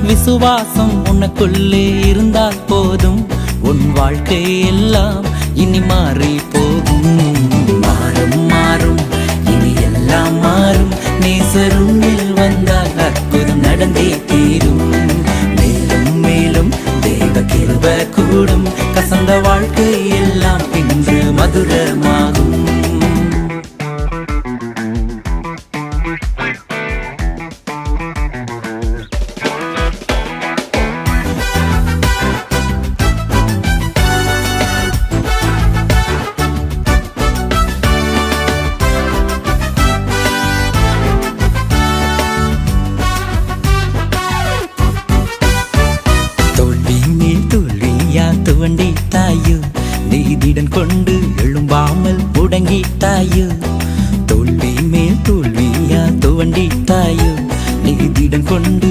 விசுவாசம் உனக்குள்ளே இருந்தால் போதும், உன் வாழ்க்கை எல்லாம் இனி மாறி போகும். மாறும் மாறும் இனி எல்லாம் மாறும், நேசரும் வந்தால் அற்புதம் நடந்தே தீரும். மேலும் மேலும் தேவ கிருப கூடும், கசந்த வாழ்க்கை எல்லாம் இன்று மதுரமாகும். துவண்டிட்டாயோ, நீதிடன் கொண்டு எழும்பாமல் முடங்கிட்டாயோ. தோல்வி மேல் தோல்வியா துவண்டிட்டாயோ, நீதிடன் கொண்டு